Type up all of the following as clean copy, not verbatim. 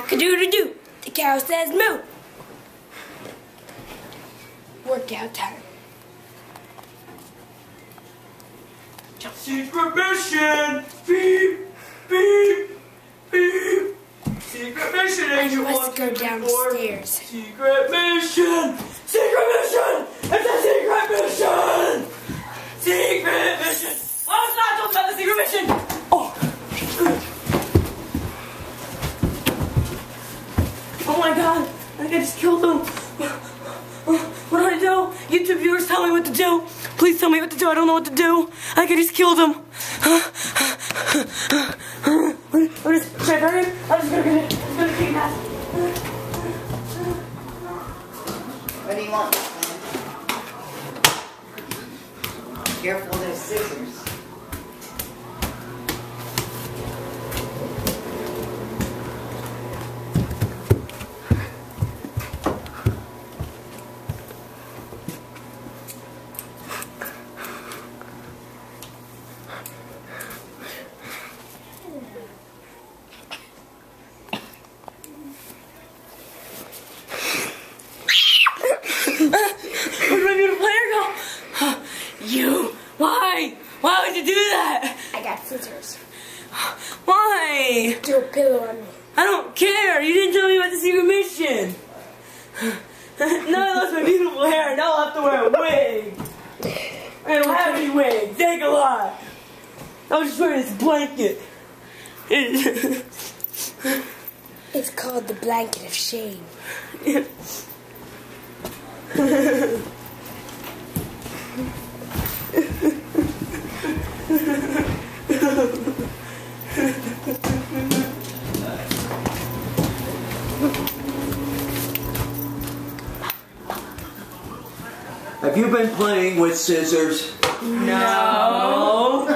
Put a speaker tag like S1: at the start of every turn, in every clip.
S1: Cock-a-doodle-doo. The cow says moo. Workout time.
S2: Secret mission! Beep! Beep! Beep! Secret mission!
S1: I must go downstairs.
S2: Secret mission! Secret mission! It's a secret mission! Secret mission! Oh, it's not! Don't tell the secret mission! Oh! Oh my god! I think I just killed him! What do I do? YouTube viewers, tell me what to do. Please tell me what to do. I don't know what to do. I think I just killed him. Should I burn him? I'm just gonna take that.
S3: What do you want? Careful, there's scissors.
S2: Where did my beautiful player go? You! Why? Why would you do that?
S1: I got scissors.
S2: Why?
S1: Do a pillow on me.
S2: I don't care. You didn't tell me about the secret mission. Now I lost my beautiful hair. Now I'll have to wear a wig. I don't have any wigs. Thank a lot. I was just wearing this blanket.
S1: It's called the blanket of shame.
S4: Have you been playing with scissors?
S2: No.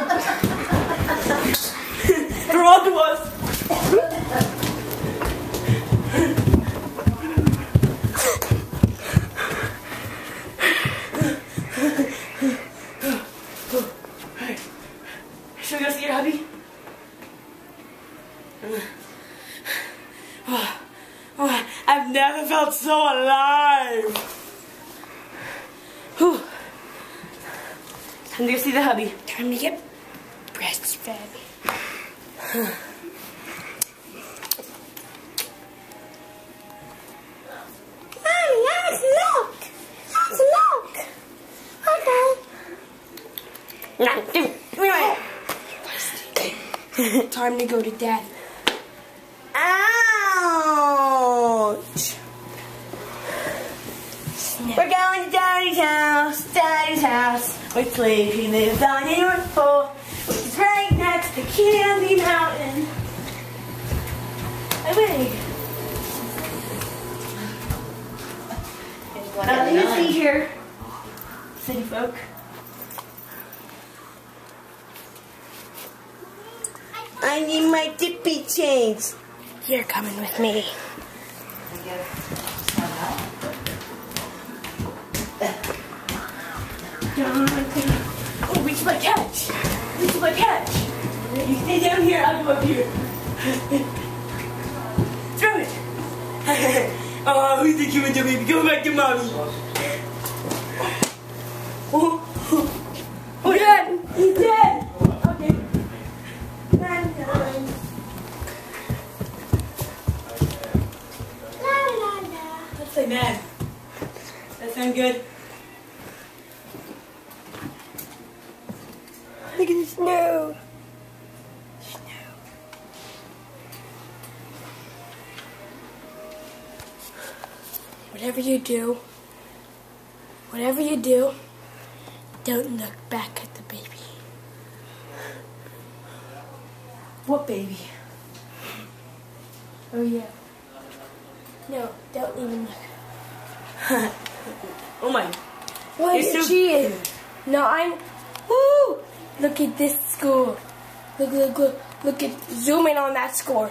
S2: They're on to us. Should we go see your hubby? I've never felt so alive. Whew. Time to go see the hubby.
S1: Time to get breastfed. Mommy, let's look. Let's look. Okay. Time to go to Daddy.
S2: Ouch! We're going to Daddy's house, Daddy's house. With Slave, he lives on York 4, which is right next to Candy Mountain. I wait. Nothing to see here, city folk. I need my dippy chains.
S1: You're coming with me.
S2: Oh, reach my catch. Reach my catch. You stay down here, I'll go up here. Throw it. Oh, who's the cute little baby? Go back to mommy. Oh, Dad, he's dead. Okay. Let's say mad. That sound good?
S1: Look at the snow. Whatever you do, don't look back at the baby.
S2: What baby?
S1: Oh yeah. No, don't even look.
S2: Oh my.
S1: What
S2: You're
S1: is
S2: so-
S1: she in? No, I'm. Woo! Look at this score. Look at. Zoom in on that score.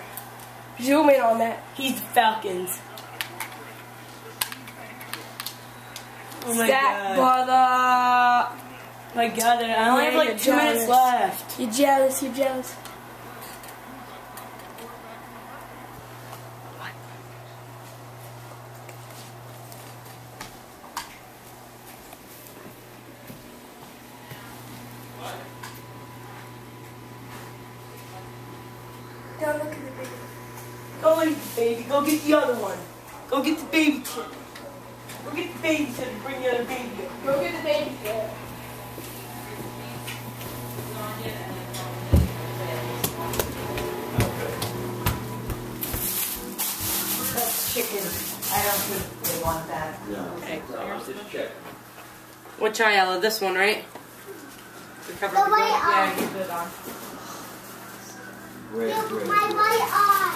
S1: Zoom in on that.
S2: He's the Falcons. Oh my
S1: Stat
S2: god.
S1: brother.
S2: My god, I only have
S1: Yeah,
S2: like
S1: you're
S2: 2 minutes
S1: jealous.
S2: left.
S1: You're jealous. You're jealous. Don't look at the baby.
S2: Go eat the baby. Go get the other one. Go get the baby kid. Go get the baby kid and bring the other baby up.
S1: Go get the baby kid.
S3: That's chicken. I don't think they want that.
S4: No.
S2: Okay.
S4: Just check.
S2: We'll try Ella. This one, right? The cover
S5: The
S2: good?
S5: light
S2: Yeah,
S5: on.
S2: keep it on.
S4: Red,
S5: You put
S4: red.
S5: my light on.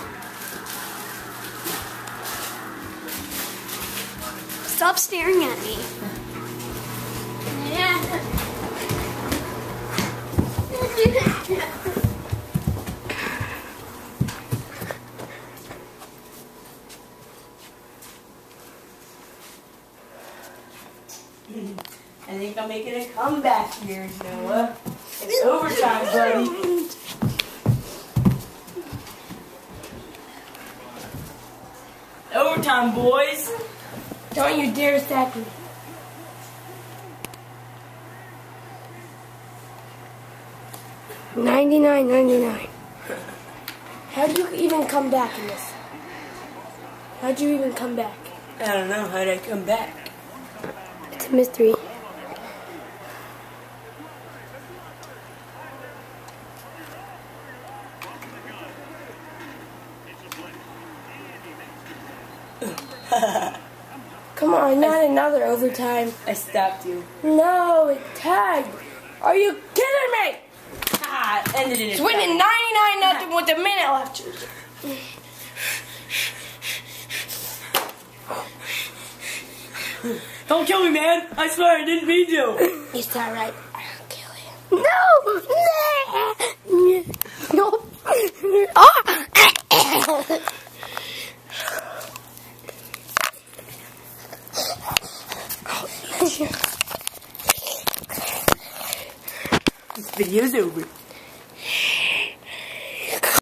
S5: Stop staring at me.
S2: I think I'm making a comeback here, Noah. It's overtime, buddy. Overtime, boys.
S1: Don't you dare sack me. $99.99. How'd you even come back in this? How'd you even come back?
S2: I don't know. How'd I come back?
S1: It's a mystery. Come on, not another overtime.
S2: I stopped you.
S1: No, it tagged. Are you kidding me?
S2: Ah, it ended in a
S1: It's winning 99-0 with a minute left.
S2: Don't kill me, man. I swear I didn't mean to.
S1: It's alright. I'll kill him. No! No! Oh!
S2: This video's over.